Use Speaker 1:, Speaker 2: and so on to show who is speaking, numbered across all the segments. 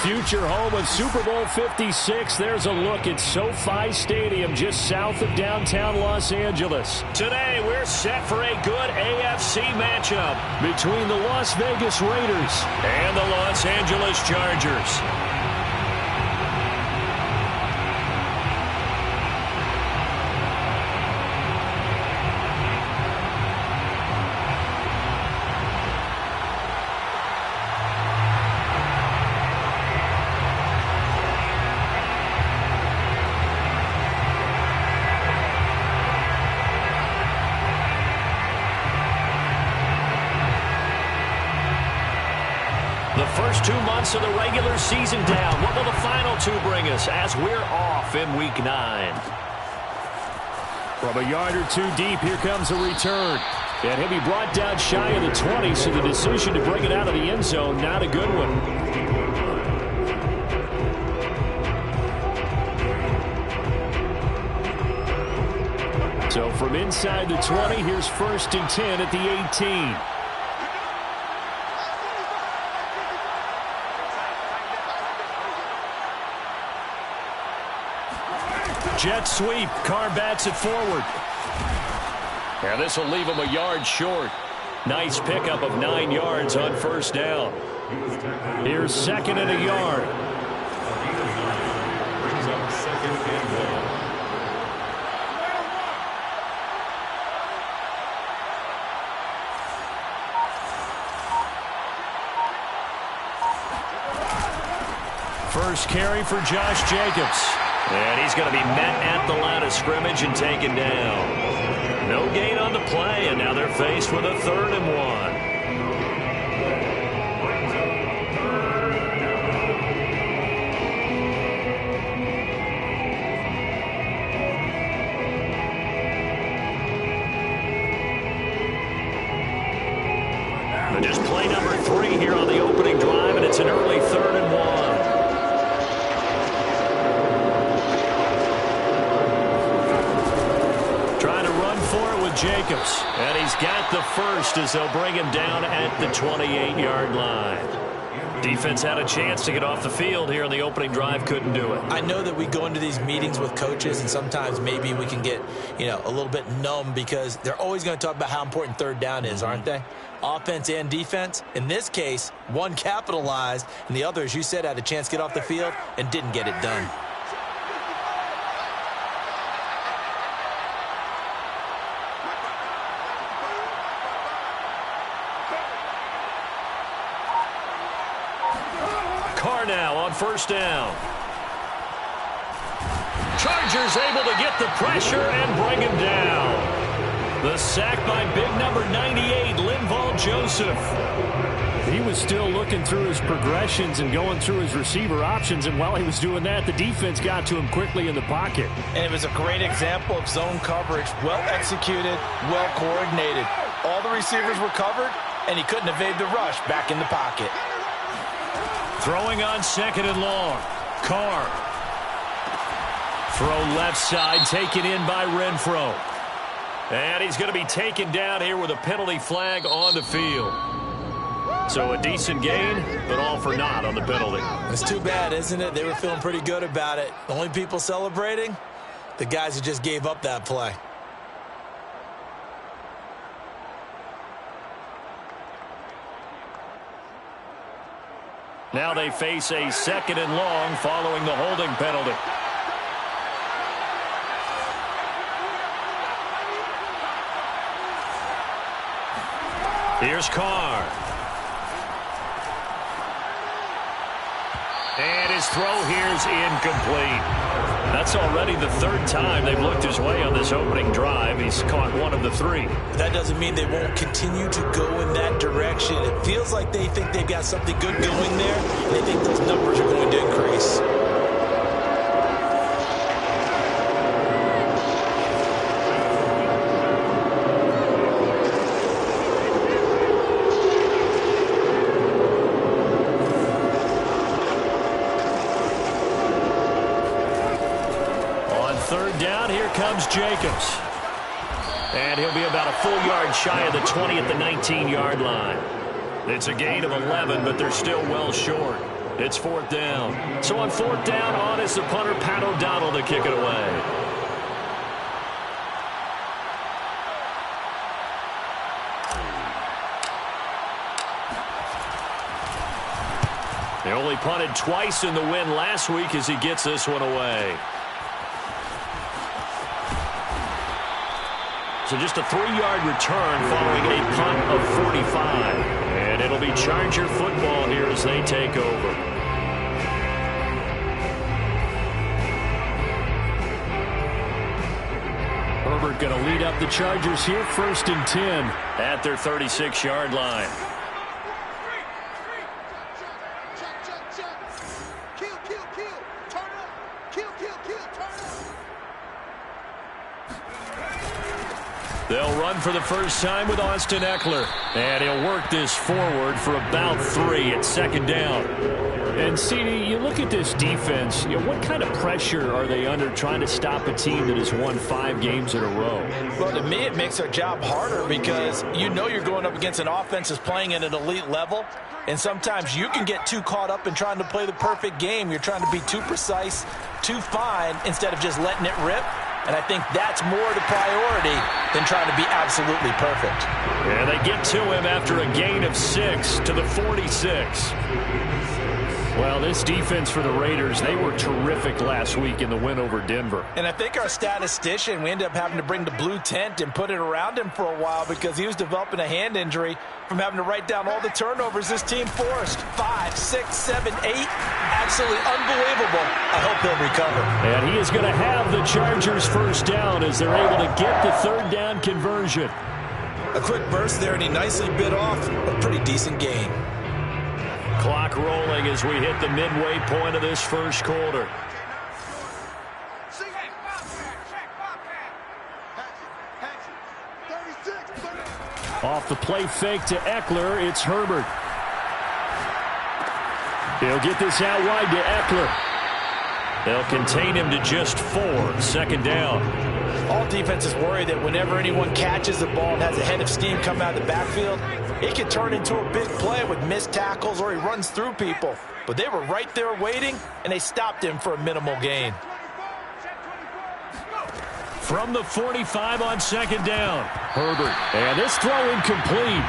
Speaker 1: Future home of Super Bowl 56. There's a look at SoFi Stadium just south of downtown Los Angeles. Today, we're set for a good AFC matchup between the Las Vegas Raiders and the Los Angeles Chargers. The first 2 months of the regular season down. What will the final 2 bring us as we're off in Week 9? From a yard or 2 deep, here comes a return. And he'll be brought down shy of the 20, so the decision to bring it out of the end zone, not a good one. So from inside the 20, here's 1st and 10 at the 18. Jet sweep. Carr bats it forward. And this will leave him a yard short. Nice pickup of 9 yards on 1st down. Here's 2nd and a yard. First carry for Josh Jacobs. And he's going to be met at the line of scrimmage and taken down. No gain on the play, and now they're faced with a 3rd and 1. But just play number 3 here on the opening drive, and it's an early 3rd and 1. Jacobs, and he's got the first as they'll bring him down at the 28-yard line. Defense had a chance to get off the field here on the opening drive, couldn't do it.
Speaker 2: I know that we go into these meetings with coaches, and sometimes maybe we can get, a little bit numb because they're always going to talk about how important 3rd down is, aren't they? Offense and defense. In this case, one capitalized, and the other, as you said, had a chance to get off the field and didn't get it done.
Speaker 1: Now on 1st down. Chargers able to get the pressure and bring him down. The sack by big number 98, Linval Joseph. He was still looking through his progressions and going through his receiver options, and while he was doing that, the defense got to him quickly in the pocket.
Speaker 2: And it was a great example of zone coverage, well executed, well coordinated. All the receivers were covered, and he couldn't evade the rush back in the pocket.
Speaker 1: Throwing on 2nd and long. Carr. Throw left side, taken in by Renfro. And he's going to be taken down here with a penalty flag on the field. So a decent gain, but all for naught on the penalty.
Speaker 2: It's too bad, isn't it? They were feeling pretty good about it. The only people celebrating, the guys who just gave up that play.
Speaker 1: Now they face a 2nd and long following the holding penalty. Here's Carr. And his throw here's incomplete. That's already the 3rd time they've looked his way on this opening drive. He's caught 1 of the 3.
Speaker 2: That doesn't mean they won't continue to go in that direction. It feels like they think they've got something good going there, and they think those numbers are going to increase.
Speaker 1: Comes Jacobs. And he'll be about a full yard shy of the 20 at the 19-yard line. It's a gain of 11, but they're still well short. It's 4th down. So on 4th down, on is the punter, Pat O'Donnell, to kick it away. They only punted twice in the win last week as he gets this one away. So just a 3-yard return following a punt of 45. And it'll be Charger football here as they take over. Herbert going to lead up the Chargers here, 1st and 10 at their 36-yard line. They'll run for the first time with Austin Eckler. And he'll work this forward for about 3 at 2nd down. And, CD, you look at this defense, what kind of pressure are they under trying to stop a team that has won 5 games in a row?
Speaker 2: Well, to me, it makes their job harder because you know you're going up against an offense that's playing at an elite level. And sometimes you can get too caught up in trying to play the perfect game. You're trying to be too precise, too fine, instead of just letting it rip. And I think that's more the priority than trying to be absolutely perfect.
Speaker 1: And they get to him after a gain of 6 to the 46. Well, this defense for the Raiders, they were terrific last week in the win over Denver.
Speaker 2: And I think our statistician, we ended up having to bring the blue tent and put it around him for a while because he was developing a hand injury from having to write down all the turnovers this team forced. 5, 6, 7, 8. Absolutely unbelievable. I hope he'll recover.
Speaker 1: And he is going to have the Chargers first down as they're able to get the 3rd down conversion.
Speaker 2: A quick burst there, and he nicely bit off a pretty decent gain.
Speaker 1: Clock rolling as we hit the midway point of this first quarter. Off the play fake to Eckler, it's Herbert. He'll get this out wide to Eckler. They'll contain him to just 4, 2nd down.
Speaker 2: All defenses worry that whenever anyone catches the ball and has a head of steam come out of the backfield, it can turn into a big play with missed tackles or he runs through people. But they were right there waiting, and they stopped him for a minimal gain.
Speaker 1: From the 45 on 2nd down, Herbert. And this throw incomplete.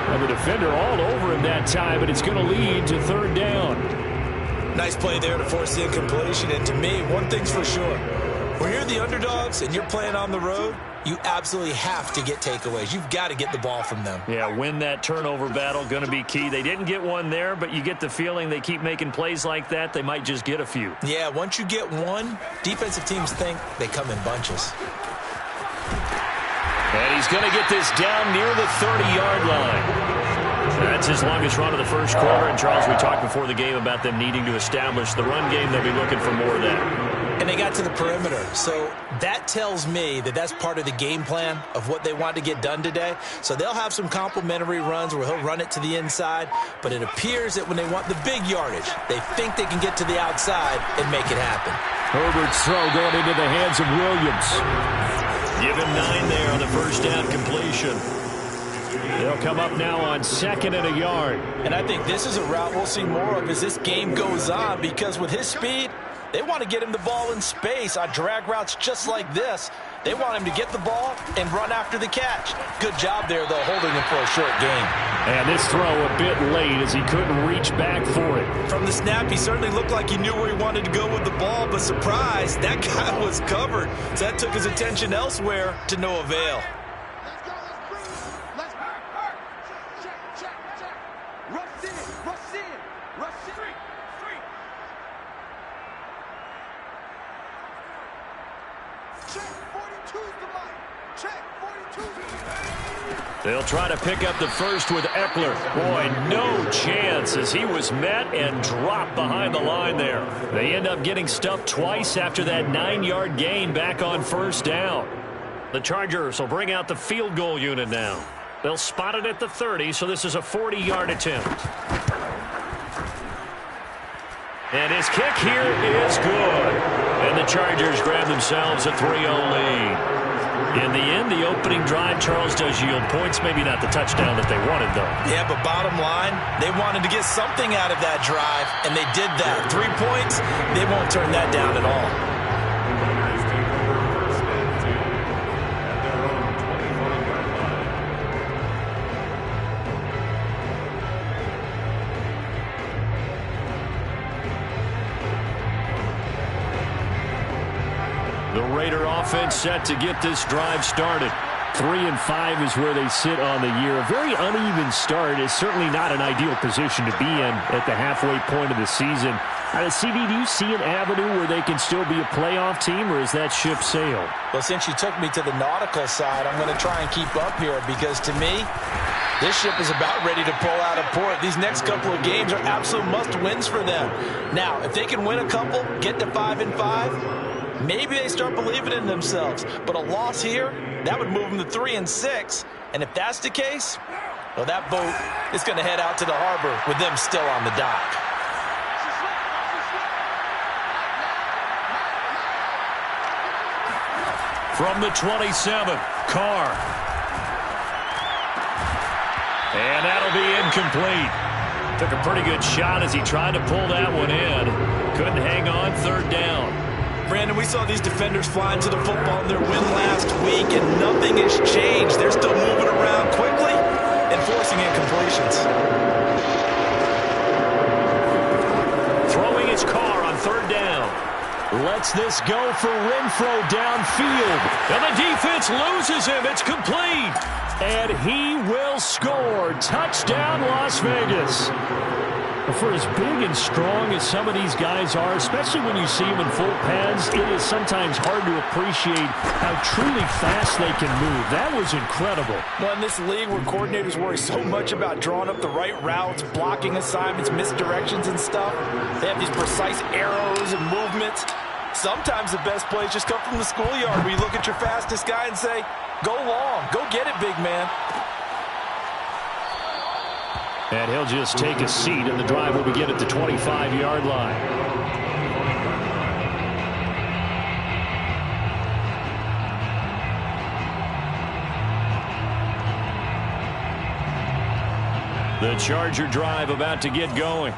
Speaker 1: And the defender all over him that time, but it's going to lead to 3rd down.
Speaker 2: Nice play there to force the incompletion. And to me, one thing's for sure. When you're the underdogs and you're playing on the road, you absolutely have to get takeaways. You've got to get the ball from them.
Speaker 1: Yeah, win that turnover battle, going to be key. They didn't get one there, but you get the feeling they keep making plays like that, they might just get a few.
Speaker 2: Yeah, once you get one, defensive teams think they come in bunches.
Speaker 1: And he's going to get this down near the 30-yard line. That's his longest run of the first quarter. And, Charles, we talked before the game about them needing to establish the run game. They'll be looking for more of that.
Speaker 2: And they got to the perimeter. So that tells me that that's part of the game plan of what they want to get done today. So they'll have some complementary runs where he'll run it to the inside. But it appears that when they want the big yardage, they think they can get to the outside and make it happen.
Speaker 1: Herbert's throw going into the hands of Williams. Give him 9 there on the first down completion. They'll come up now on 2nd and a yard.
Speaker 2: And I think this is a route we'll see more of as this game goes on, because with his speed, they want to get him the ball in space on drag routes just like this. They want him to get the ball and run after the catch. Good job there, though, holding him for a short gain.
Speaker 1: And this throw a bit late as he couldn't reach back for it.
Speaker 2: From the snap, he certainly looked like he knew where he wanted to go with the ball, but surprise, that guy was covered. So that took his attention elsewhere to no avail.
Speaker 1: They'll try to pick up the first with Eckler. Boy, no chance as he was met and dropped behind the line there. They end up getting stuffed twice after that 9-yard gain back on first down. The Chargers will bring out the field goal unit now. They'll spot it at the 30, so this is a 40-yard attempt. And his kick here is good. And the Chargers grab themselves a 3-0 lead. In the end, the opening drive, Charles, does yield points. Maybe not the touchdown that they wanted, though.
Speaker 2: Yeah, but bottom line, they wanted to get something out of that drive, and they did that. 3 points, they won't turn that down at all.
Speaker 1: The Raider offense set to get this drive started. 3-5 is where they sit on the year. A very uneven start is certainly not an ideal position to be in at the halfway point of the season. CD, do you see an avenue where they can still be a playoff team, or is that ship sailed?
Speaker 2: Well, since you took me to the nautical side, I'm going to try and keep up here, because to me, this ship is about ready to pull out of port. These next couple of games are absolute must-wins for them. Now, if they can win a couple, get to 5-5, maybe they start believing in themselves. But a loss here, that would move them to 3-6. And if that's the case, well, that boat is going to head out to the harbor with them still on the dock.
Speaker 1: From the 27, Carr. And that'll be incomplete. Took a pretty good shot as he tried to pull that one in. Couldn't hang on, 3rd down.
Speaker 2: Brandon, we saw these defenders flying to the football in their win last week, and nothing has changed. They're still moving around quickly and forcing incompletions.
Speaker 1: Throwing his Carr on 3rd down. Lets this go for Renfro downfield. And the defense loses him. It's complete. And he will score. Touchdown, Las Vegas. For as big and strong as some of these guys are, especially when you see them in full pads, it is sometimes hard to appreciate how truly fast they can move. That was incredible.
Speaker 2: Well, in this league where coordinators worry so much about drawing up the right routes, blocking assignments, misdirections and stuff, they have these precise arrows and movements. Sometimes the best plays just come from the schoolyard, where you look at your fastest guy and say, go long, go get it, big man.
Speaker 1: And he'll just take a seat, and the drive will begin at the 25-yard line. The Charger drive about to get going.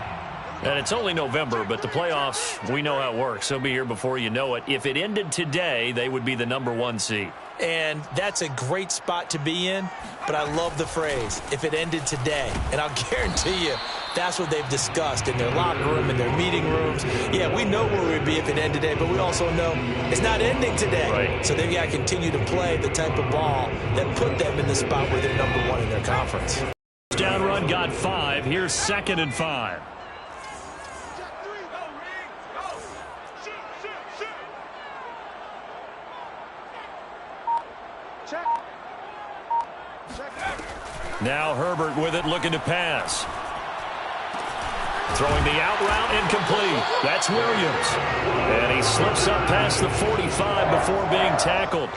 Speaker 1: And it's only November, but the playoffs, we know how it works. They'll be here before you know it. If it ended today, they would be the #1 seed.
Speaker 2: And that's a great spot to be in, but I love the phrase, if it ended today. And I'll guarantee you, that's what they've discussed in their locker room, in their meeting rooms. Yeah, we know where we'd be if it ended today, but we also know it's not ending today.
Speaker 1: Right.
Speaker 2: So they've got to continue to play the type of ball that put them in the spot where they're #1 in their conference.
Speaker 1: Down run got 5. Here's 2nd and 5. Now Herbert with it, looking to pass. Throwing the out route, incomplete. That's Williams. And he slips up past the 45 before being tackled.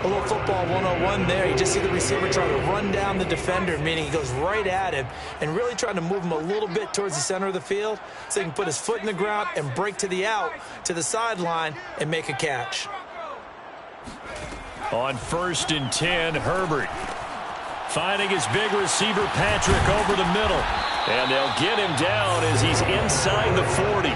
Speaker 2: A little football 101 there. You just see the receiver trying to run down the defender, meaning he goes right at him and really trying to move him a little bit towards the center of the field so he can put his foot in the ground and break to the out, to the sideline, and make a catch.
Speaker 1: On 1st and 10, Herbert finding his big receiver Patrick over the middle. And they'll get him down as he's inside the 40.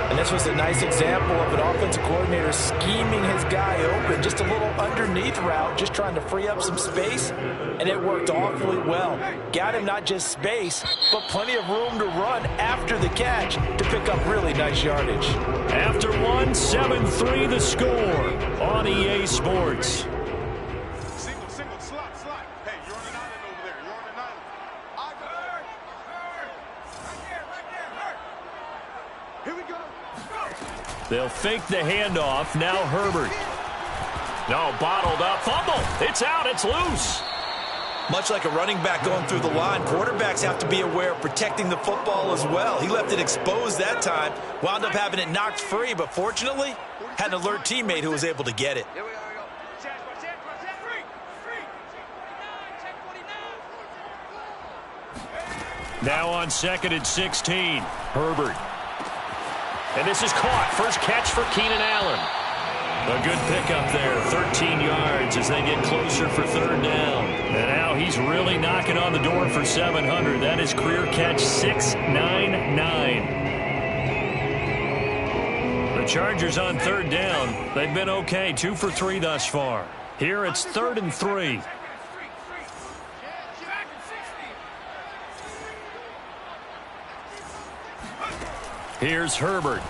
Speaker 2: And this was a nice example of an offensive coordinator scheming his guy open. Just a little underneath route, just trying to free up some space. And it worked awfully well. Got him not just space, but plenty of room to run after the catch to pick up really nice yardage.
Speaker 1: After one, 7-3 the score on EA Sports. They'll fake the handoff. Now Herbert. No, bottled up. Fumble. It's out. It's loose.
Speaker 2: Much like a running back going through the line, quarterbacks have to be aware of protecting the football as well. He left it exposed that time. Wound up having it knocked free, but fortunately, had an alert teammate who was able to get it.
Speaker 1: Now on 2nd and 16. Herbert. And this is caught. First catch for Keenan Allen. A good pickup there. 13 yards as they get closer for 3rd down. And now he's really knocking on the door for 700. That is career catch 699. The Chargers on 3rd down. They've been okay. 2 for 3 thus far. Here it's 3rd and 3. Here's Herbert.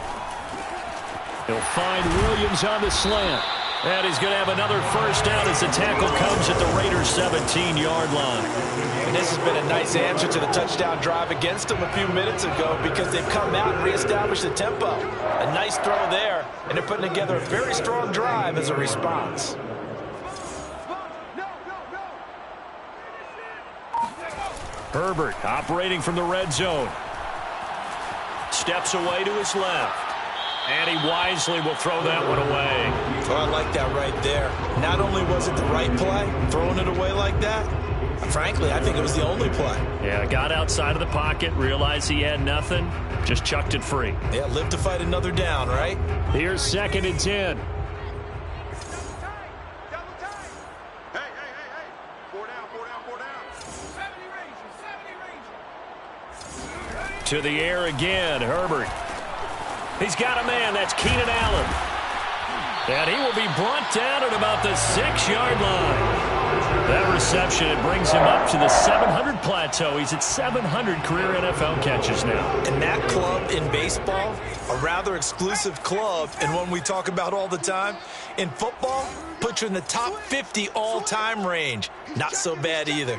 Speaker 1: He'll find Williams on the slant. And he's going to have another first down as the tackle comes at the Raiders' 17-yard line.
Speaker 2: And this has been a nice answer to the touchdown drive against them a few minutes ago because they've come out and reestablished the tempo. A nice throw there, and they're putting together a very strong drive as a response.
Speaker 1: Herbert operating from the red zone. Steps away to his left. And he wisely will throw that one away.
Speaker 2: Oh, I like that right there. Not only was it the right play, throwing it away like that, frankly, I think it was the only play.
Speaker 1: Yeah, got outside of the pocket, realized he had nothing, just chucked it free.
Speaker 2: Yeah, live to fight another down, right?
Speaker 1: Here's 2nd and 10. To the air again, Herbert. He's got a man. That's Keenan Allen. And he will be brought down at about the 6-yard line. That reception, it brings him up to the 700 plateau. He's at 700 career NFL catches now.
Speaker 2: And that club in baseball, a rather exclusive club and one we talk about all the time. In football, puts you in the top 50 all-time range. Not so bad either.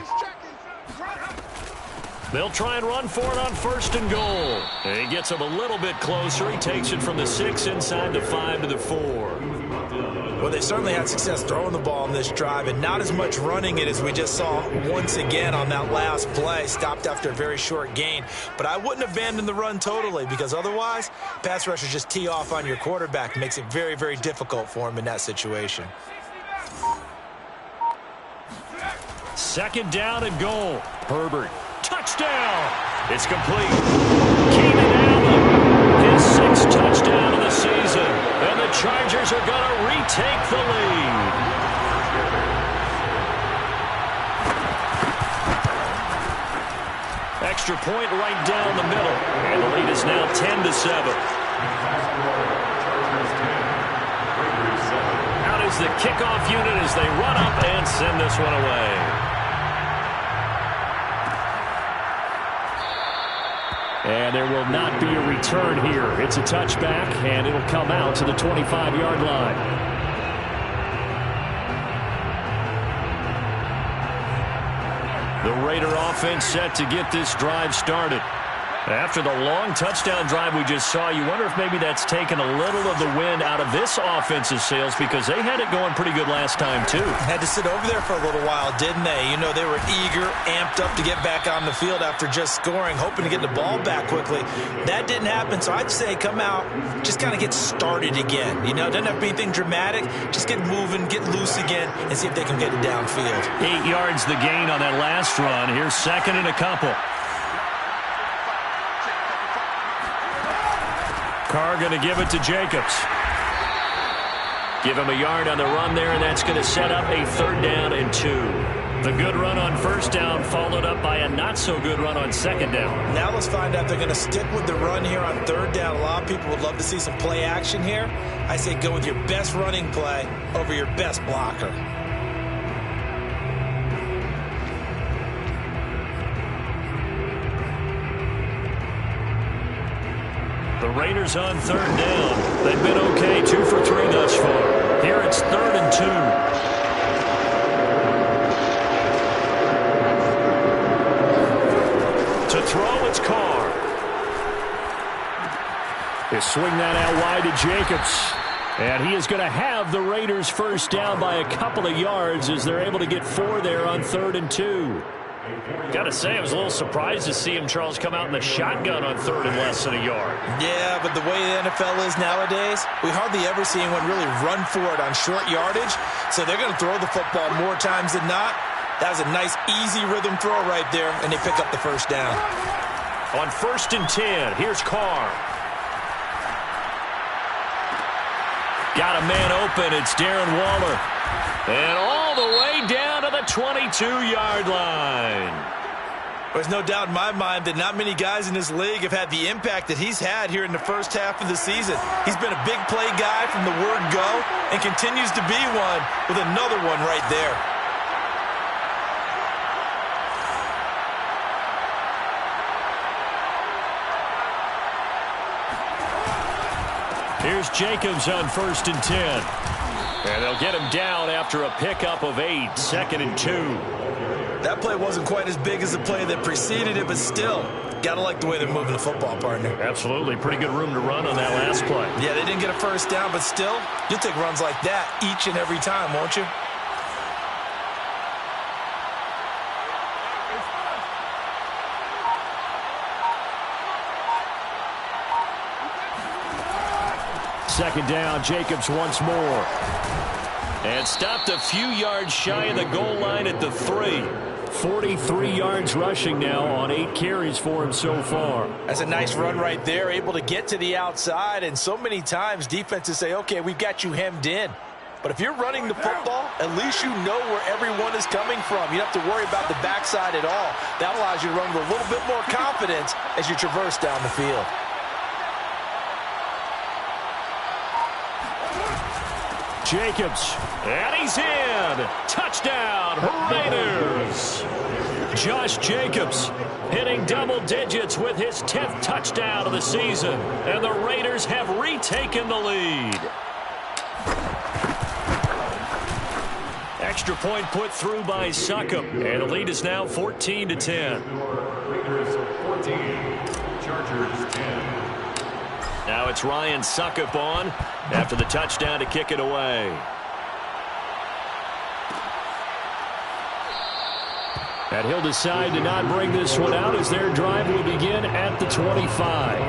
Speaker 1: They'll try and run for it on 1st and goal. And he gets him a little bit closer. He takes it from the 6 inside the 5 to the 4.
Speaker 2: Well, they certainly had success throwing the ball in this drive, and not as much running it as we just saw once again on that last play. Stopped after a very short gain. But I wouldn't abandon the run totally because otherwise, pass rushers just tee off on your quarterback. Makes it very, very difficult for him in that situation.
Speaker 1: 2nd down and goal. Herbert. Touchdown! It's complete. Keenan Allen, his 6th touchdown of the season. And the Chargers are going to retake the lead. Extra point right down the middle. And the lead is now 10-7. Out is the kickoff unit as they run up and send this one away. And there will not be a return here. It's a touchback, and it'll come out to the 25-yard line. The Raider offense set to get this drive started. After the long touchdown drive we just saw, you wonder if maybe that's taken a little of the wind out of this offense's sails, because they had it going pretty good last time too.
Speaker 2: Had to sit over there for a little while, didn't they? You know, they were eager, amped up to get back on the field after just scoring, hoping to get the ball back quickly. That didn't happen, so I'd say come out, just kind of get started again. You know, it doesn't have to be anything dramatic. Just get moving, get loose again, and see if they can get it downfield.
Speaker 1: 8 yards the gain on that last run. Here's second and a couple. Carr going to give it to Jacobs. Give him a yard on the run there, and that's going to set up a 3rd down and 2. The good run on 1st down followed up by a not-so-good run on 2nd down.
Speaker 2: Now let's find out if they're going to stick with the run here on 3rd down. A lot of people would love to see some play action here. I say go with your best running play over your best blocker.
Speaker 1: The Raiders on 3rd down. They've been okay, 2 for 3 thus far. Here it's 3rd and 2. To throw, it's Carr. They swing that out wide to Jacobs. And he is going to have the Raiders 1st down by a couple of yards as they're able to get 4 there on 3rd and 2. Got to say, I was a little surprised to see him, Charles, come out in the shotgun on 3rd and less than a yard.
Speaker 2: Yeah, but the way the NFL is nowadays, we hardly ever see anyone really run for it on short yardage. So they're going to throw the football more times than not. That was a nice, easy rhythm throw right there, and they pick up the 1st down.
Speaker 1: On 1st and 10, here's Carr. Got a man open. It's Darren Waller. And all the way down to the 22-yard line.
Speaker 2: There's no doubt in my mind that not many guys in this league have had the impact that he's had here in the first half of the season. He's been a big play guy from the word go and continues to be one with another one right there.
Speaker 1: Here's Jacobs on 1st and 10. And they'll get him down after a pickup of 8, 2nd and 2.
Speaker 2: That play wasn't quite as big as the play that preceded it, but still, got to like the way they're moving the football, partner.
Speaker 1: Absolutely. Pretty good room to run on that last play.
Speaker 2: Yeah, they didn't get a 1st down, but still, you'll take runs like that each and every time, won't you?
Speaker 1: Second down, Jacobs once more. And stopped a few yards shy of the goal line at the 3. 43 yards rushing now on 8 carries for him so far.
Speaker 2: That's a nice run right there, able to get to the outside. And so many times defenses say, okay, we've got you hemmed in. But if you're running the football, at least you know where everyone is coming from. You don't have to worry about the backside at all. That allows you to run with a little bit more confidence as you traverse down the field.
Speaker 1: Jacobs, and he's in. Touchdown, Raiders. Josh Jacobs hitting double digits with his 10th touchdown of the season. And the Raiders have retaken the lead. Extra point put through by Succop. And the lead is now 14-10.
Speaker 3: Raiders 14, Chargers 10.
Speaker 1: Now it's Ryan Succop on after the touchdown to kick it away. And he'll decide to not bring this one out as their drive will begin at the 25.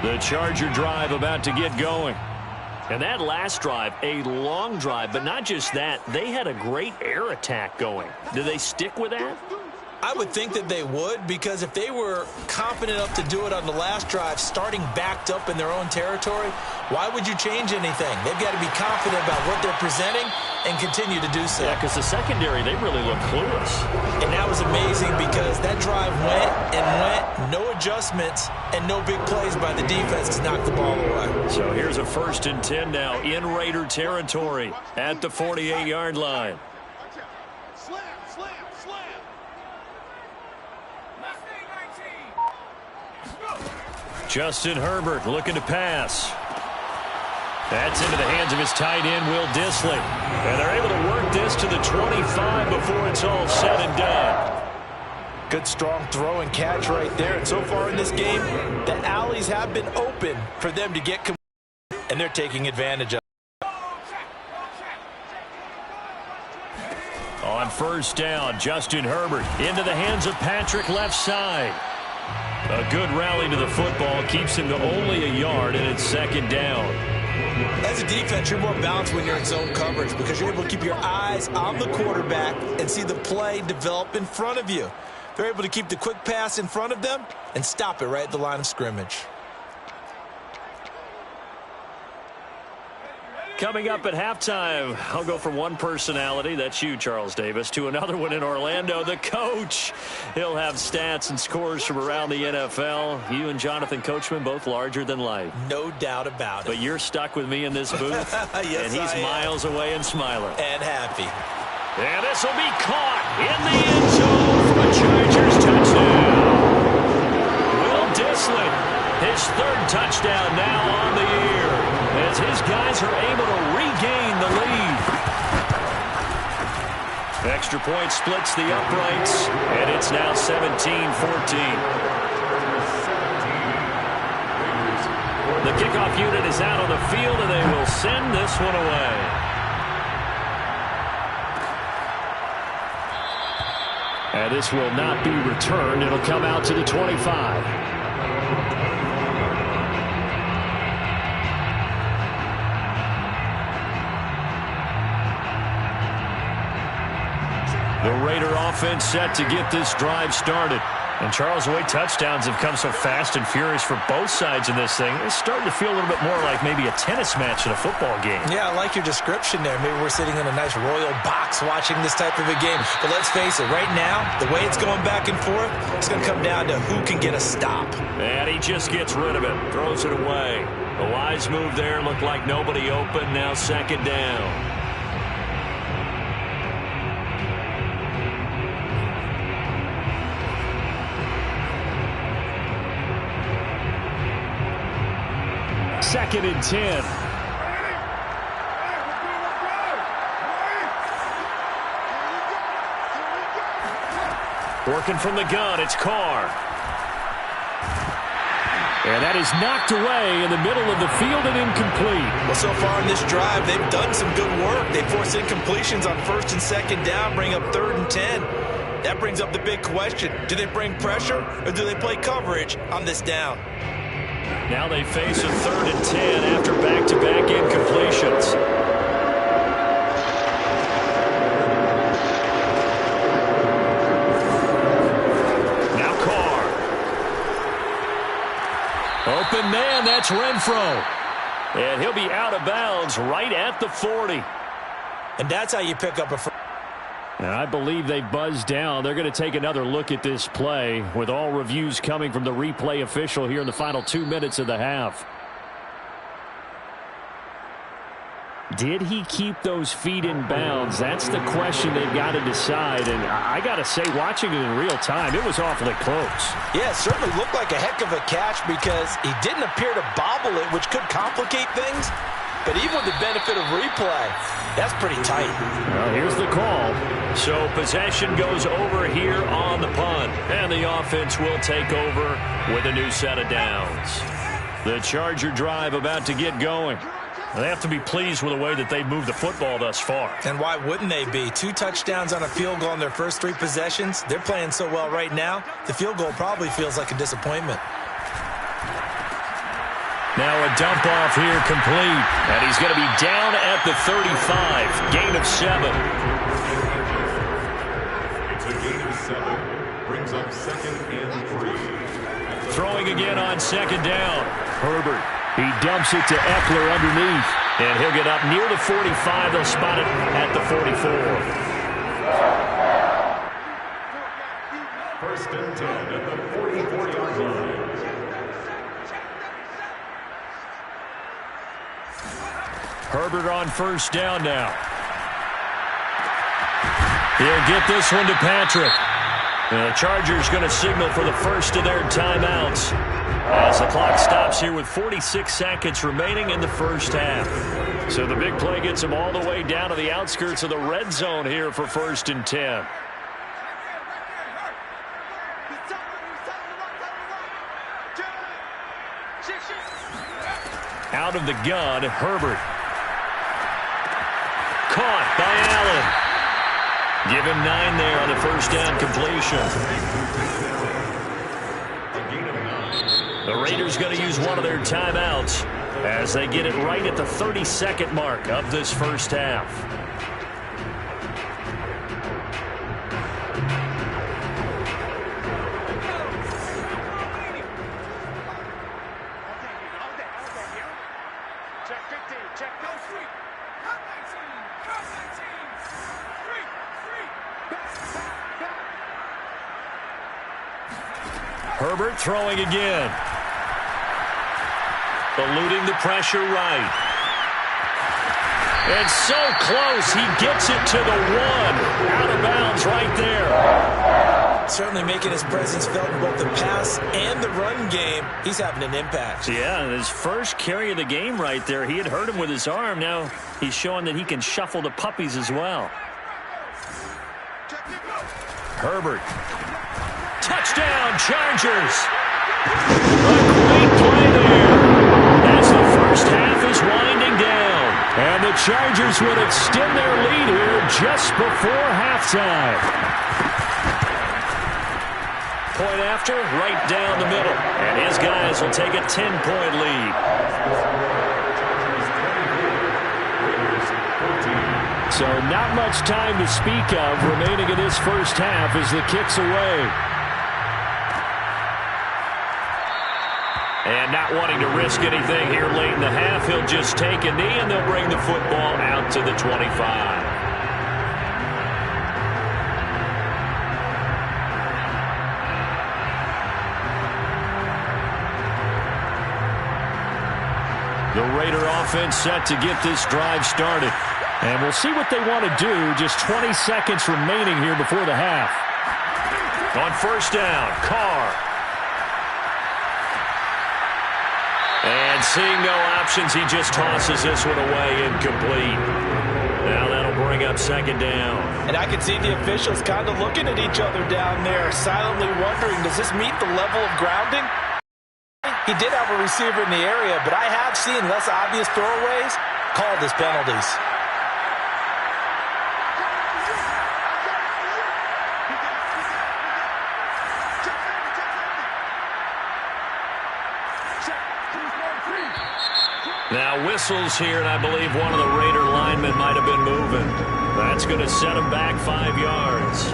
Speaker 1: The Charger drive about to get going. And that last drive, a long drive, but not just that, they had a great air attack going. Do they stick with that?
Speaker 2: I would think that they would, because if they were confident enough to do it on the last drive, starting backed up in their own territory, why would you change anything? They've got to be confident about what they're presenting and continue to do so.
Speaker 1: Yeah, because the secondary, they really look clueless.
Speaker 2: And that was amazing because that drive went and went, no adjustments, and no big plays by the defense to knock the ball away.
Speaker 1: So here's a 1st and 10 now in Raider territory at the 48-yard line. Justin Herbert looking to pass. That's into the hands of his tight end, Will Dissly. And they're able to work this to the 25 before it's all said and done.
Speaker 2: Good, strong throw and catch right there. And so far in this game, the alleys have been open for them to get complete, and they're taking advantage of it.
Speaker 1: On first down, Justin Herbert into the hands of Patrick left side. A good rally to the football keeps him to only a yard, and it's second down.
Speaker 2: As a defense, you're more balanced when you're in zone coverage because you're able to keep your eyes on the quarterback and see the play develop in front of you. They're able to keep the quick pass in front of them and stop it right at the line of scrimmage.
Speaker 1: Coming up at halftime, I'll go from one personality, that's you, Charles Davis, to another one in Orlando, the coach. He'll have stats and scores from around the NFL. You and Jonathan Coachman, both larger than life.
Speaker 2: No doubt about it.
Speaker 1: But you're stuck with me in this booth,
Speaker 2: yes,
Speaker 1: and he's miles away and smiling.
Speaker 2: And happy.
Speaker 1: And this will be caught in the end zone for a Chargers touchdown. Will Dissly, his third touchdown now on the year, as his guys are able to regain the lead. Extra point splits the uprights, and it's now 17-14. The kickoff unit is out on the field, and they will send this one away. And this will not be returned. It'll come out to the 25. The Raider offense set to get this drive started. And Charles, the way touchdowns have come so fast and furious for both sides in this thing, it's starting to feel a little bit more like maybe a tennis match in a football game.
Speaker 2: Yeah, I like your description there. Maybe we're sitting in a nice royal box watching this type of a game. But let's face it, right now, the way it's going back and forth, it's going to come down to who can get a stop.
Speaker 1: And he just gets rid of it, throws it away. A wise move there, looked like nobody open, now second down. Second and 10. Working from the gun, it's Carr. And that is knocked away in the middle of the field and incomplete.
Speaker 2: Well, so far in this drive, they've done some good work. They force incompletions on first and second down, bring up third and 10. That brings up the big question. Do they bring pressure or do they play coverage on this down?
Speaker 1: Now they face a third and 10 after back-to-back incompletions. Now Carr. Open man, that's Renfro. And he'll be out of bounds right at the 40.
Speaker 2: And that's how you pick up a first.
Speaker 1: And I believe they buzzed down. They're going to take another look at this play with all reviews coming from the replay official here in the final 2 minutes of the half. Did he keep those feet in bounds? That's the question they've got to decide. And I got to say, watching it in real time, it was awfully close.
Speaker 2: Yeah, it certainly looked like a heck of a catch because he didn't appear to bobble it, which could complicate things. But even with the benefit of replay, that's pretty tight.
Speaker 1: Well, here's the call. So possession goes over here on the punt. And the offense will take over with a new set of downs. The Charger drive about to get going. They have to be pleased with the way that they've moved the football thus far.
Speaker 2: And why wouldn't they be? 2 touchdowns on a field goal in their first 3 possessions. They're playing so well right now, the field goal probably feels like a disappointment.
Speaker 1: Now a dump off here complete. And he's going to be down at the 35. Gain of 7.
Speaker 3: It's a gain of 7. Brings up second and 3.
Speaker 1: Throwing again on second down. Herbert. He dumps it to Eckler underneath. And he'll get up near the 45. They'll spot it at the 44.
Speaker 3: First and 10 at the 44-yard line.
Speaker 1: Herbert on first down now. He'll get this one to Patrick. And the Chargers going to signal for the first of their timeouts as the clock stops stops here with 46 seconds remaining in the first half. So the big play gets him all the way down to the outskirts of the red zone here for 1st and 10. Out of the gun, Herbert. Caught by Allen. Give him 9 there on the first down completion. The Raiders going to use one of their timeouts as they get it right at the 30-second mark of this first half. Herbert throwing again. Eluding the pressure right. And so close, he gets it to the 1. Out of bounds right there.
Speaker 2: Certainly making his presence felt in both the pass and the run game. He's having an impact.
Speaker 1: Yeah, his first carry of the game right there. He had hurt him with his arm. Now he's showing that he can shuffle the puppies as well. Herbert. Touchdown, Chargers. A great play there as the first half is winding down. And the Chargers would extend their lead here just before halftime. Point after, right down the middle. And his guys will take a 10-point lead. So not much time to speak of remaining in this first half as the kick's away. And not wanting to risk anything here late in the half, he'll just take a knee and they'll bring the football out to the 25. The Raider offense set to get this drive started. And we'll see what they want to do. Just 20 seconds remaining here before the half. On first down, Carr. And seeing no options, he just tosses this one away incomplete. Now that'll bring up 2nd down.
Speaker 2: And I can see the officials kind of looking at each other down there, silently wondering, does this meet the level of grounding? He did have a receiver in the area, but I have seen less obvious throwaways called as penalties.
Speaker 1: Now whistles here, and I believe one of the Raider linemen might have been moving. That's going to set him back 5 yards.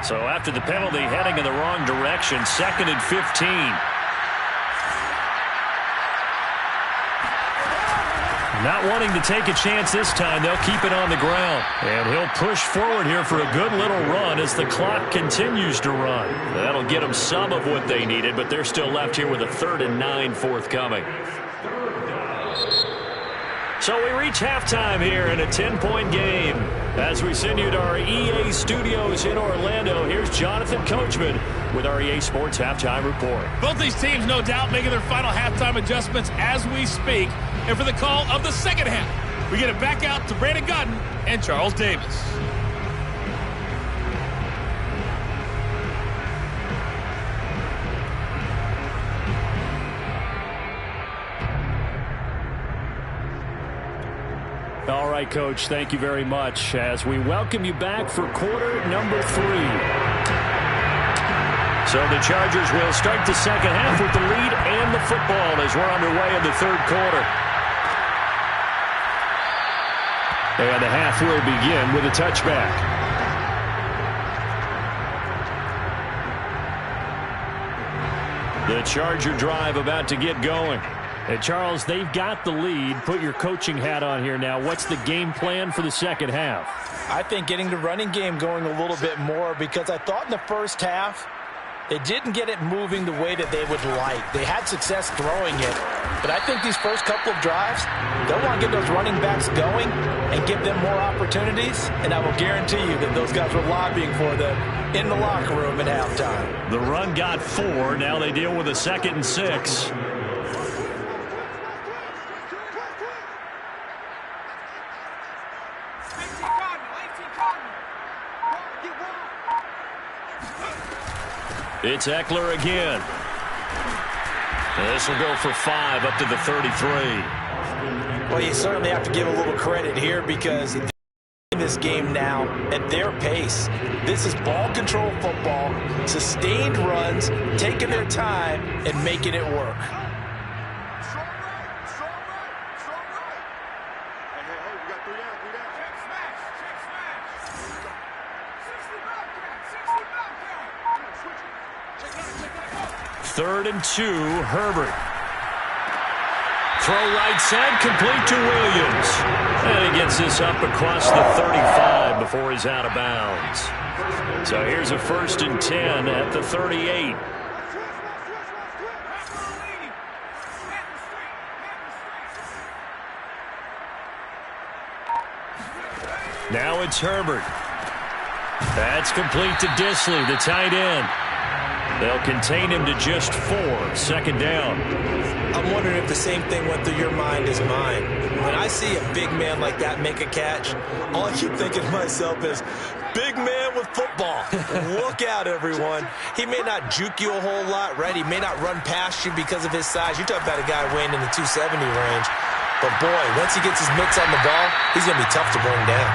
Speaker 1: So after the penalty, heading in the wrong direction, 2nd and 15. Not wanting to take a chance this time, they'll keep it on the ground. And he'll push forward here for a good little run as the clock continues to run. That'll get them some of what they needed, but they're still left here with a 3rd and 9 forthcoming. So we reach halftime here in a 10-point game. As we send you to our EA studios in Orlando, here's Jonathan Coachman with our EA Sports Halftime Report.
Speaker 4: Both these teams, no doubt, making their final halftime adjustments as we speak. And for the call of the second half, we get it back out to Brandon Godden and Charles Davis.
Speaker 1: All right, Coach, thank you very much as we welcome you back for quarter number 3. So the Chargers will start the second half with the lead and the football as we're underway in the 3rd quarter. And the half will begin with a touchback. The Charger drive about to get going. And Charles, they've got the lead. Put your coaching hat on here now. What's the game plan for the second half?
Speaker 2: I think getting the running game going a little bit more because I thought in the first half They didn't get it moving the way that they would like. They had success throwing it, but I think these first couple of drives, they'll want to get those running backs going and give them more opportunities, and I will guarantee you that those guys were lobbying for them in the locker room at halftime.
Speaker 1: The run got 4. Now they deal with a 2nd and 6. It's Eckler again. This will go for 5 up to the 33.
Speaker 2: Well, you certainly have to give a little credit here because they're in this game now at their pace. This is ball control football, sustained runs, taking their time and making it work.
Speaker 1: Third and 2, Herbert. Throw right side, complete to Williams. And he gets this up across the 35 before he's out of bounds. So here's a 1st and 10 at the 38. Now it's Herbert. That's complete to Disley, the tight end. They'll contain him to just 4, 2nd down.
Speaker 2: I'm wondering if the same thing went through your mind as mine. When I see a big man like that make a catch, all I keep thinking to myself is, big man with football. Look out, everyone. He may not juke you a whole lot, right? He may not run past you because of his size. You're talking about a guy weighing in the 270 range. But, boy, once he gets his mitts on the ball, he's going to be tough to bring down.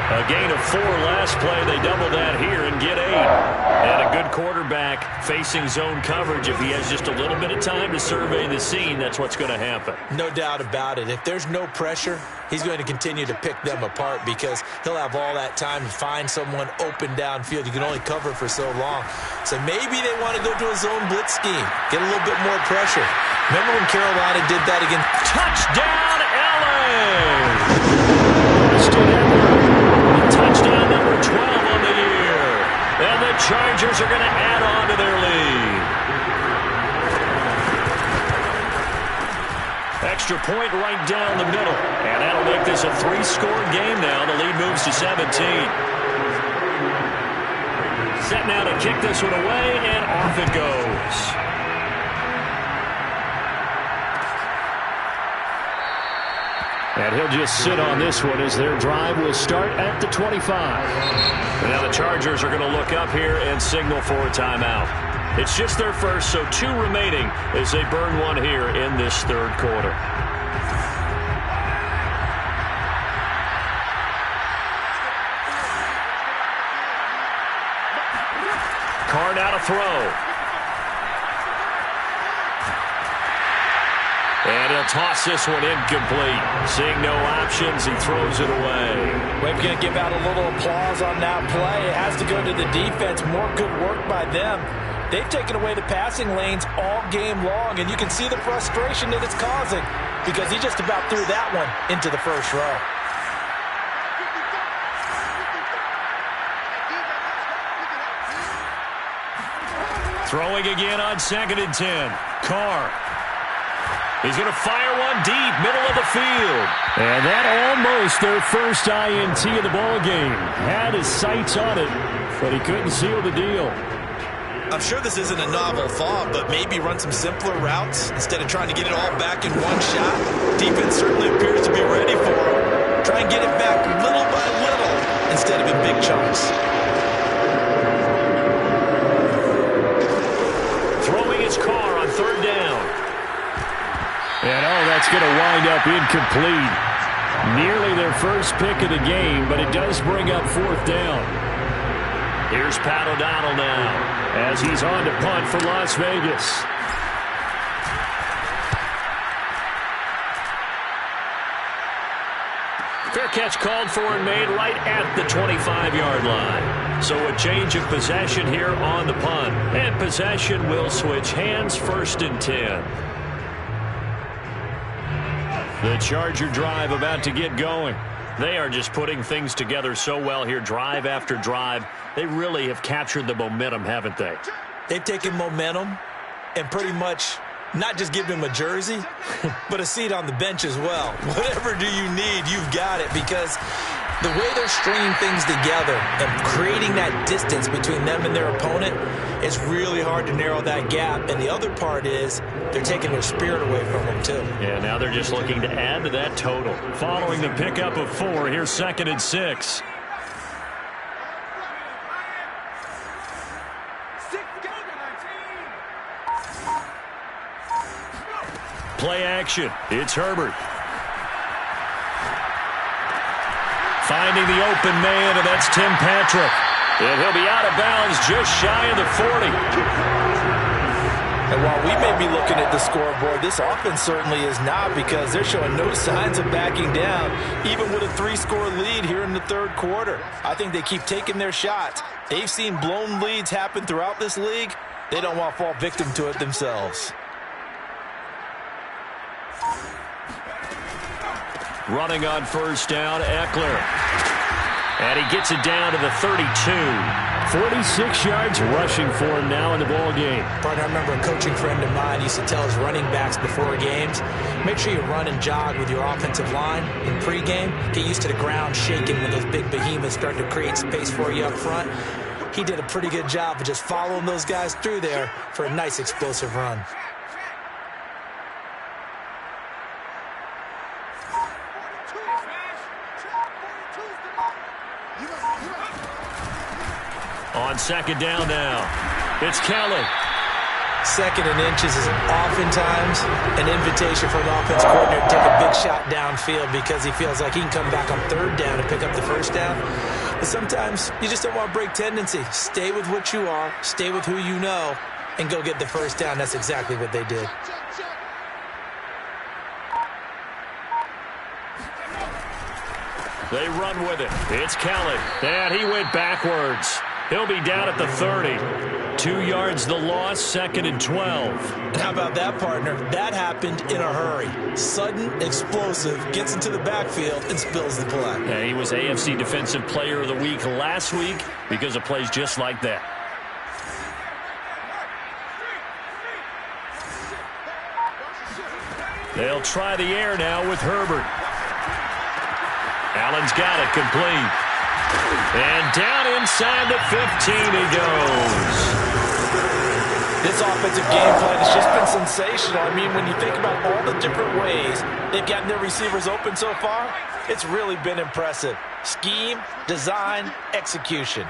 Speaker 1: A gain of 4 last play. They double that here and get 8. And a good quarterback facing zone coverage. If he has just a little bit of time to survey the scene, that's what's going to happen.
Speaker 2: No doubt about it. If there's no pressure, he's going to continue to pick them apart because he'll have all that time to find someone open downfield. You can only cover for so long. So maybe they want to go to a zone blitz scheme, get a little bit more pressure. Remember when Carolina did that again?
Speaker 1: Touchdown, LA! Touchdown number 12 on the year. And the Chargers are going to add on to their lead. Extra point right down the middle. And that'll make this a 3-score game now. The lead moves to 17. Set now to kick this one away, and off it goes. And he'll just sit on this one as their drive will start at the 25. And now the Chargers are going to look up here and signal for a timeout. It's just their first, so 2 remaining as they burn one here in this 3rd quarter. Carr now to throw. And he'll toss this one incomplete. Seeing no options, he throws it away.
Speaker 2: We're going to give out a little applause on that play. It has to go to the defense. More good work by them. They've taken away the passing lanes all game long, and you can see the frustration that it's causing because he just about threw that one into the first row.
Speaker 1: Throwing again on 2nd and 10. Carr. He's going to fire one deep, middle of the field. And that almost their first INT of the ball game. Had his sights on it, but he couldn't seal the deal.
Speaker 2: I'm sure this isn't a novel thought, but maybe run some simpler routes instead of trying to get it all back in one shot. Defense certainly appears to be ready for him. Try and get it back little by little instead of in big chunks.
Speaker 1: Throwing his Carr on 3rd down. And, that's going to wind up incomplete. Nearly their first pick of the game, but it does bring up 4th down. Here's Pat O'Donnell now as he's on to punt for Las Vegas. Fair catch called for and made right at the 25-yard line. So a change of possession here on the punt. And possession will switch hands, 1st and 10. The Charger drive about to get going. They are just putting things together so well here, drive after drive. They really have captured the momentum, haven't they?
Speaker 2: They've taken momentum and pretty much not just given him a jersey, but a seat on the bench as well. Whatever do you need, you've got it, because the way they're stringing things together and creating that distance between them and their opponent, it's really hard to narrow that gap. And the other part is they're taking their spirit away from them, too.
Speaker 1: Yeah, now they're just looking to add to that total. Following the pickup of 4, here's 2nd and 6. Play action. It's Herbert. Finding the open man, and that's Tim Patrick. And he'll be out of bounds just shy of the 40.
Speaker 2: And while we may be looking at the scoreboard, this offense certainly is not, because they're showing no signs of backing down, even with a 3-score lead here in the third quarter. I think they keep taking their shots. They've seen blown leads happen throughout this league. They don't want to fall victim to it themselves.
Speaker 1: Running on first down, Eckler. And he gets it down to the 32. 46 yards rushing for him now in the ball game.
Speaker 2: Partner, I remember a coaching friend of mine used to tell his running backs before games, make sure you run and jog with your offensive line in pregame. Get used to the ground shaking when those big behemoths start to create space for you up front. He did a pretty good job of just following those guys through there for a nice explosive run.
Speaker 1: On 2nd down now, it's Kelly.
Speaker 2: 2nd and inches is oftentimes an invitation for an offense coordinator to take a big shot downfield, because he feels like he can come back on 3rd down and pick up the 1st down. But sometimes you just don't want to break tendency. Stay with what you are, stay with who you know, and go get the 1st down. That's exactly what they did.
Speaker 1: They run with it. It's Kelly. And he went backwards. He'll be down at the 30. 2 yards the loss, 2nd and 12.
Speaker 2: And how about that, partner? That happened in a hurry. Sudden, explosive, gets into the backfield and spills the play.
Speaker 1: Yeah, he was AFC Defensive Player of the Week last week because of plays just like that. They'll try the air now with Herbert. Allen's got it complete. And down inside the 15 he goes.
Speaker 2: This offensive game plan has just been sensational. I mean, when you think about all the different ways they've gotten their receivers open so far, it's really been impressive. Scheme, design, execution.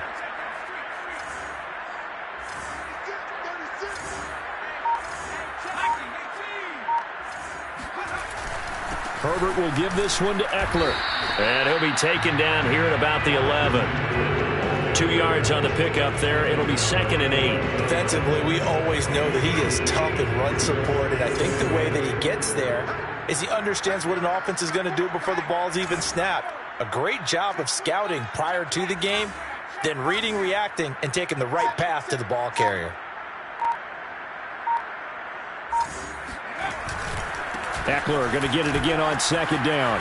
Speaker 1: Herbert will give this one to Eckler. And he'll be taken down here at about the 11. 2 yards on the pickup there. It'll be 2nd and 8.
Speaker 2: Defensively, we always know that he is tough in run support, and I think the way that he gets there is he understands what an offense is going to do before the ball's even snapped. A great job of scouting prior to the game, then reading, reacting, and taking the right path to the ball carrier.
Speaker 1: Eckler going to get it again on 2nd down.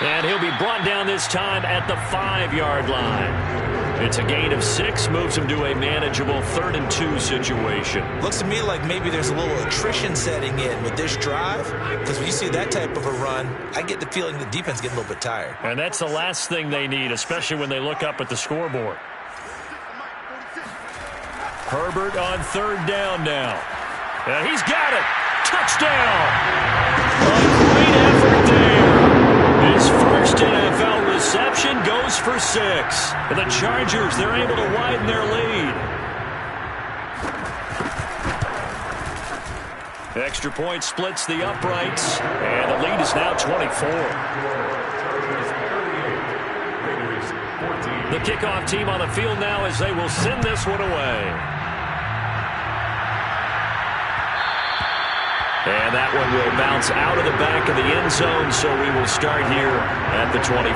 Speaker 1: And he'll be brought down this time at the 5-yard line. It's a gain of 6, moves him to a manageable 3rd and 2 situation.
Speaker 2: Looks to me like maybe there's a little attrition setting in with this drive, because when you see that type of a run, I get the feeling the defense getting a little bit tired.
Speaker 1: And that's the last thing they need, especially when they look up at the scoreboard. Herbert on 3rd down now. And he's got it. Touchdown. A great effort there. His first NFL reception goes for 6. And the Chargers, they're able to widen their lead. Extra point splits the uprights, and the lead is now 24. The kickoff team on the field now as they will send this one away. And that one will bounce out of the back of the end zone, so we will start here at the 25.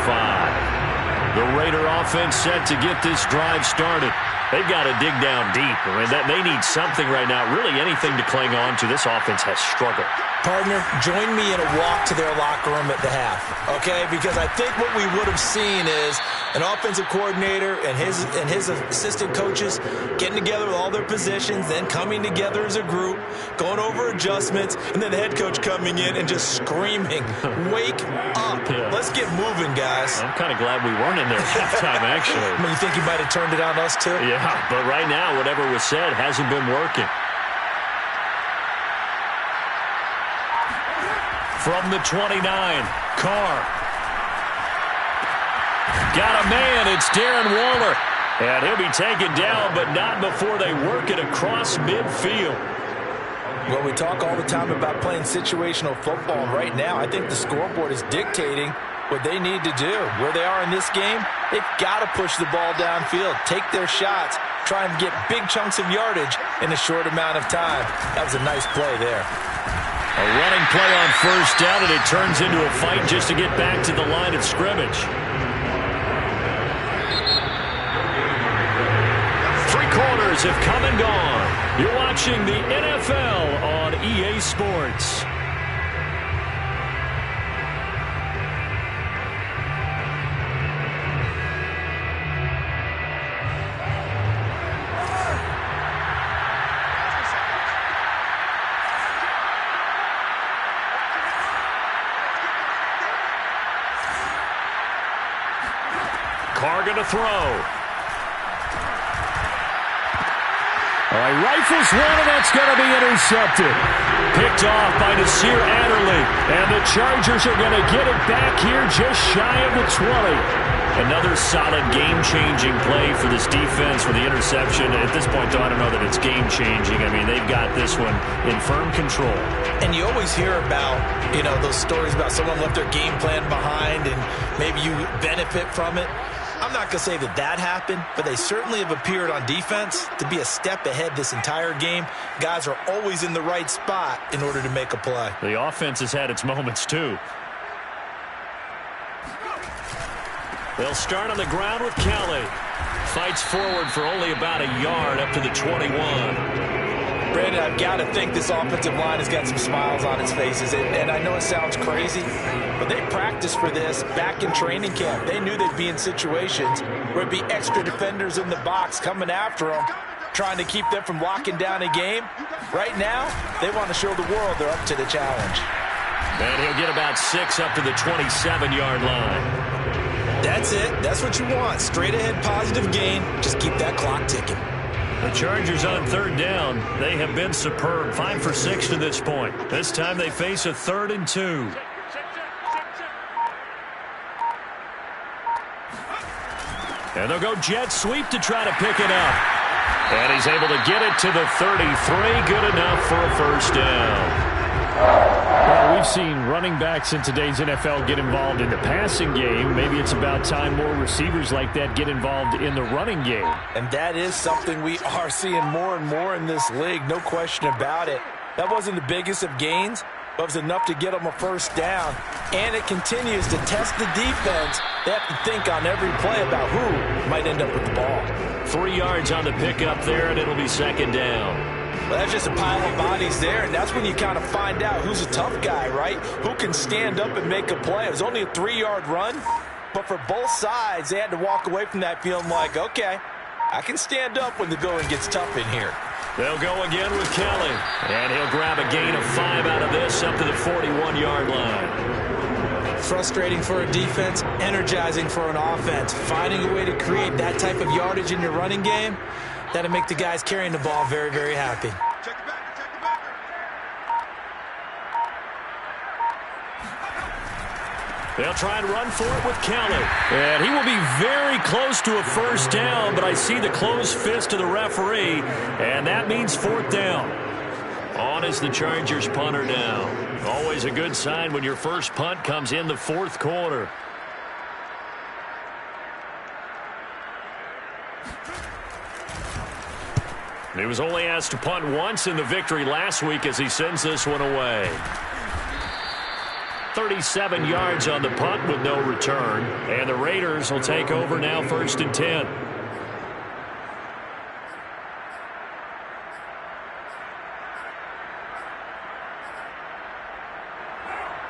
Speaker 1: The Raider offense set to get this drive started. They've got to dig down deep. I mean, they need something right now, really anything to cling on to. This offense has struggled.
Speaker 2: Partner, join me in a walk to their locker room at the half, okay? Because I think what we would have seen is an offensive coordinator and his assistant coaches getting together with all their positions, then coming together as a group, going over adjustments, and then the head coach coming in and just screaming, "Wake up.
Speaker 1: Yeah.
Speaker 2: Let's get moving, guys."
Speaker 1: I'm kind of glad we weren't in there at halftime, actually.
Speaker 2: I mean, you think he might have turned it on us, too?
Speaker 1: Yeah, but right now, whatever was said hasn't been working. From the 29, Carr. Got a man, it's Darren Waller. And he'll be taken down, but not before they work it across midfield.
Speaker 2: Well, we talk all the time about playing situational football. Right now, I think the scoreboard is dictating what they need to do. Where they are in this game, they've got to push the ball downfield, take their shots, try and get big chunks of yardage in a short amount of time. That was a nice play there.
Speaker 1: A running play on first down, and it turns into a fight just to get back to the line of scrimmage. 3 quarters have come and gone. You're watching the NFL on EA Sports. Carr going to throw. All right, rifles one, and that's going to be intercepted. Picked off by Nasir Adderley. And the Chargers are going to get it back here just shy of the 20. Another solid game-changing play for this defense for the interception. At this point, though, I don't know that it's game-changing. I mean, they've got this one in firm control.
Speaker 2: And you always hear about, those stories about someone left their game plan behind and maybe you benefit from it. I'm not going to say that happened, but they certainly have appeared on defense to be a step ahead this entire game. Guys are always in the right spot in order to make a play.
Speaker 1: The offense has had its moments, too. They'll start on the ground with Kelly. Fights forward for only about a yard up to the 21.
Speaker 2: Brandon, I've got to think this offensive line has got some smiles on its faces. And I know it sounds crazy, but they practiced for this back in training camp. They knew they'd be in situations where it'd be extra defenders in the box coming after them, trying to keep them from locking down a game. Right now, they want to show the world they're up to the challenge.
Speaker 1: And he'll get about 6 up to the 27-yard line.
Speaker 2: That's it. That's what you want. Straight ahead positive gain. Just keep that clock ticking.
Speaker 1: The Chargers on 3rd down. They have been superb. 5 for 6 to this point. This time they face a 3rd and 2. And they'll go jet sweep to try to pick it up. And he's able to get it to the 33. Good enough for a first down. Well, we've seen running backs in today's NFL get involved in the passing game. Maybe it's about time more receivers like that get involved in the running game.
Speaker 2: And that is something we are seeing more and more in this league, no question about it. That wasn't the biggest of gains, but it was enough to get them a first down. And it continues to test the defense. They have to think on every play about who might end up with the ball.
Speaker 1: 3 yards on the pickup there, and it'll be 2nd down.
Speaker 2: Well, that's just a pile of bodies there, and that's when you kind of find out who's a tough guy, right? Who can stand up and make a play. It was only a 3-yard run, but for both sides, they had to walk away from that feeling like, okay, I can stand up when the going gets tough in here.
Speaker 1: They'll go again with Kelly, and he'll grab a gain of 5 out of this up to the 41-yard line.
Speaker 2: Frustrating for a defense, energizing for an offense. Finding a way to create that type of yardage in your running game, that'll make the guys carrying the ball very, very happy.
Speaker 1: They'll try and run for it with Kelly. And he will be very close to a first down, but I see the closed fist of the referee, and that means 4th down. On is the Chargers punter now. Always a good sign when your first punt comes in the 4th quarter. He was only asked to punt once in the victory last week as he sends this one away. 37 yards on the punt with no return. And the Raiders will take over now 1st and 10.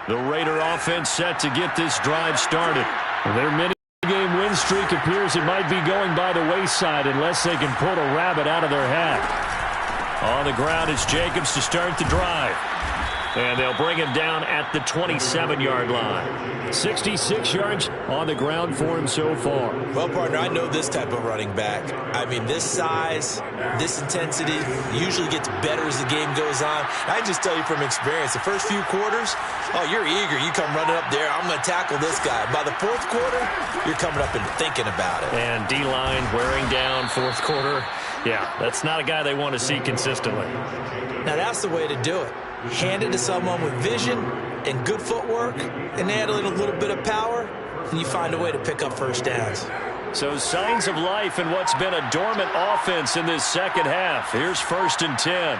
Speaker 1: The Raider offense set to get this drive started. Their mini-game win streak appears it might be going by the wayside unless they can pull a rabbit out of their hat. On the ground is Jacobs to start the drive. And they'll bring him down at the 27-yard line. 66 yards on the ground for him so far.
Speaker 2: Well, partner, I know this type of running back. I mean, this size, this intensity usually gets better as the game goes on. I can just tell you from experience, the first few quarters, oh, you're eager. You come running up there, I'm going to tackle this guy. By the fourth quarter, you're coming up and thinking about it.
Speaker 1: And D-line wearing down fourth quarter. Yeah, that's not a guy they want to see consistently.
Speaker 2: Now, that's the way to do it. Hand it to someone with vision and good footwork and add a little bit of power, and you find a way to pick up first downs.
Speaker 1: So signs of life in what's been a dormant offense in this second half. Here's 1st and 10.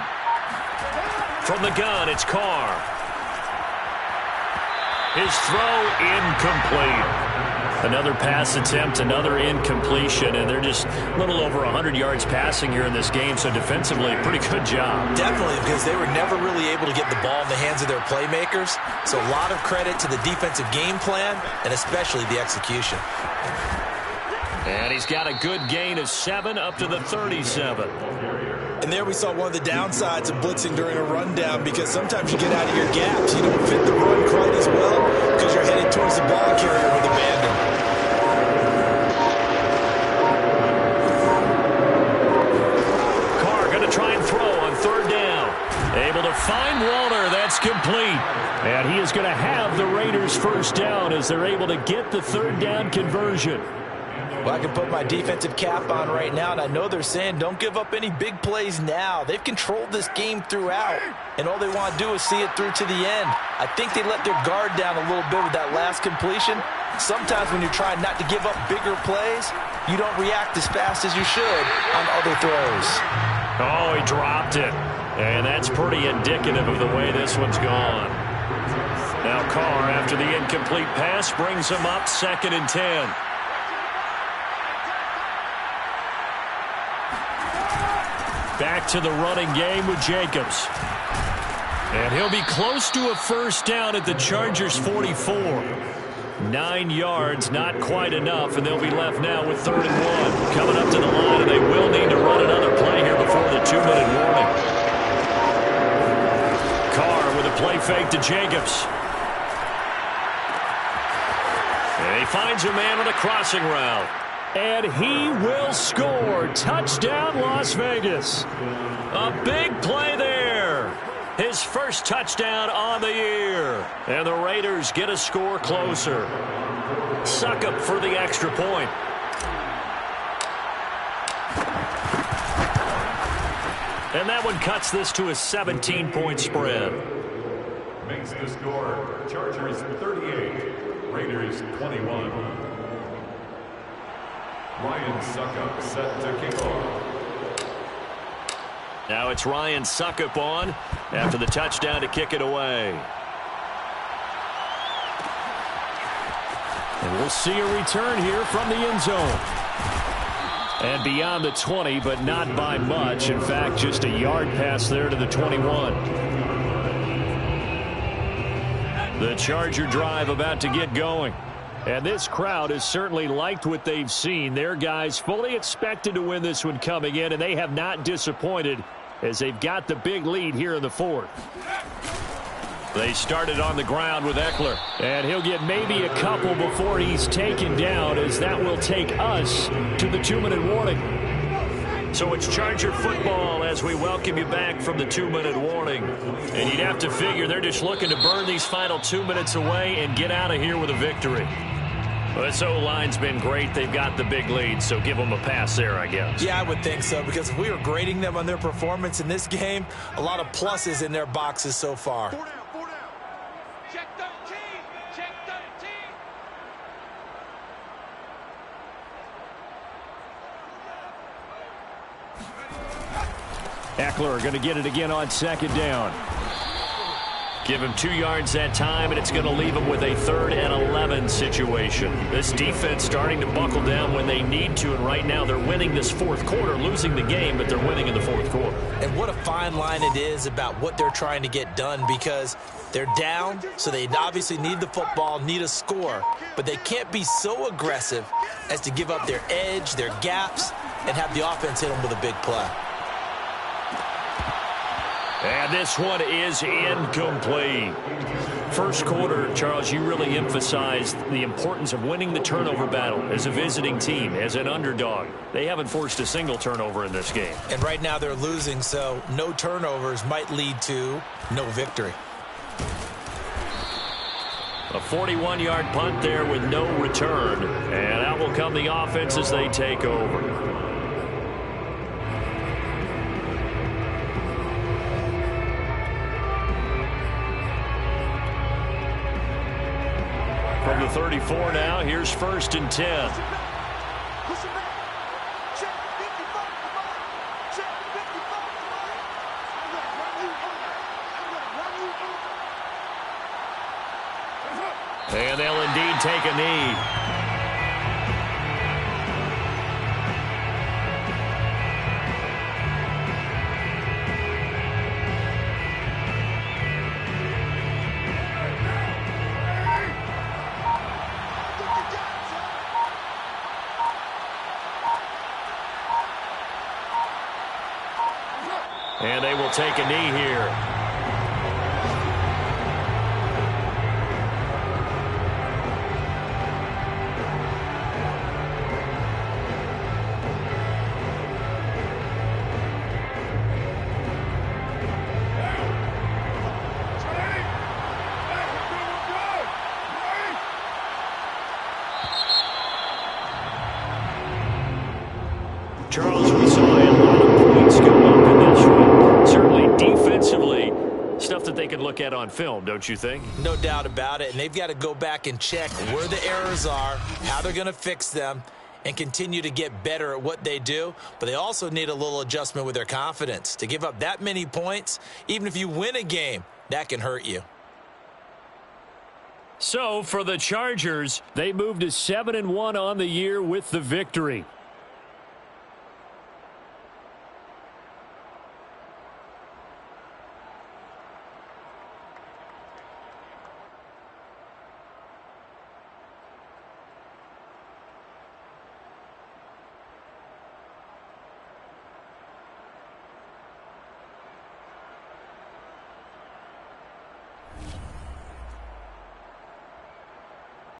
Speaker 1: From the gun, it's Carr. His throw incomplete. Another pass attempt, another incompletion, and they're just a little over 100 yards passing here in this game, so defensively, pretty good job.
Speaker 2: Definitely, because they were never really able to get the ball in the hands of their playmakers, so a lot of credit to the defensive game plan, and especially the execution.
Speaker 1: And he's got a good gain of 7 up to the 37.
Speaker 2: And there we saw one of the downsides of blitzing during a rundown, because sometimes you get out of your gaps. You don't fit the run quite as well because you're headed towards the ball carrier with abandon.
Speaker 1: Carr going to try and throw on 3rd down. Able to find Walter. That's complete. And he is going to have the Raiders' first down as they're able to get the 3rd down conversion.
Speaker 2: Well, I can put my defensive cap on right now, and I know they're saying don't give up any big plays now. They've controlled this game throughout, and all they want to do is see it through to the end. I think they let their guard down a little bit with that last completion. Sometimes when you're trying not to give up bigger plays, you don't react as fast as you should on other throws.
Speaker 1: Oh, he dropped it. And that's pretty indicative of the way this one's gone. Now Carr, after the incomplete pass, brings him up 2nd and 10. Back to the running game with Jacobs. And he'll be close to a first down at the Chargers' 44. 9 yards, not quite enough, and they'll be left now with 3rd and 1. Coming up to the line, and they will need to run another play here before the 2-minute warning. Carr with a play fake to Jacobs. And he finds a man on a crossing route. And he will score. Touchdown, Las Vegas. A big play there. His first touchdown on the year. And the Raiders get a score closer. Succop for the extra point. And that one cuts this to a 17-point spread.
Speaker 3: Makes the score Chargers 38, Raiders 21. Ryan Succop set to kick off.
Speaker 1: Now it's Ryan Succop on after the touchdown to kick it away. And we'll see a return here from the end zone. And beyond the 20, but not by much. In fact, just a yard pass there to the 21. The Charger drive about to get going. And this crowd has certainly liked what they've seen. Their guys fully expected to win this one coming in, and they have not disappointed as they've got the big lead here in the 4th. They started on the ground with Eckler, and he'll get maybe a couple before he's taken down, as that will take us to the 2-minute warning. So it's Charger football as we welcome you back from the 2-minute warning. And you'd have to figure they're just looking to burn these final 2 minutes away and get out of here with a victory. Well, this O-line's been great. They've got the big lead, so give them a pass there, I guess.
Speaker 2: Yeah, I would think so, because if we were grading them on their performance in this game, a lot of pluses in their boxes so far.
Speaker 5: Check 13. Check 13.
Speaker 1: Eckler going to get it again on 2nd down. Give him 2 yards that time, and it's going to leave him with a 3rd and 11 situation. This defense starting to buckle down when they need to, and right now they're winning this 4th quarter, losing the game, but they're winning in the 4th quarter.
Speaker 2: And what a fine line it is about what they're trying to get done, because they're down, so they obviously need the football, need a score, but they can't be so aggressive as to give up their edge, their gaps, and have the offense hit them with a big play.
Speaker 1: And this one is incomplete. First quarter, Charles, you really emphasized the importance of winning the turnover battle as a visiting team, as an underdog. They haven't forced a single turnover in this game.
Speaker 2: And right now they're losing, so no turnovers might lead to no victory.
Speaker 1: A 41-yard punt there with no return. And out will come the offense as they take over. From the 34 now, here's 1st and 10. And they'll indeed take a knee. And they will take a knee here. Charles, we saw a lot of points go up in this one. Certainly defensively, stuff that they could look at on film, don't you think?
Speaker 2: No doubt about it, and they've got to go back and check where the errors are, how they're going to fix them, and continue to get better at what they do. But they also need a little adjustment with their confidence. To give up that many points, even if you win a game, that can hurt you.
Speaker 1: So, for the Chargers, they moved to 7-1 on the year with the victory.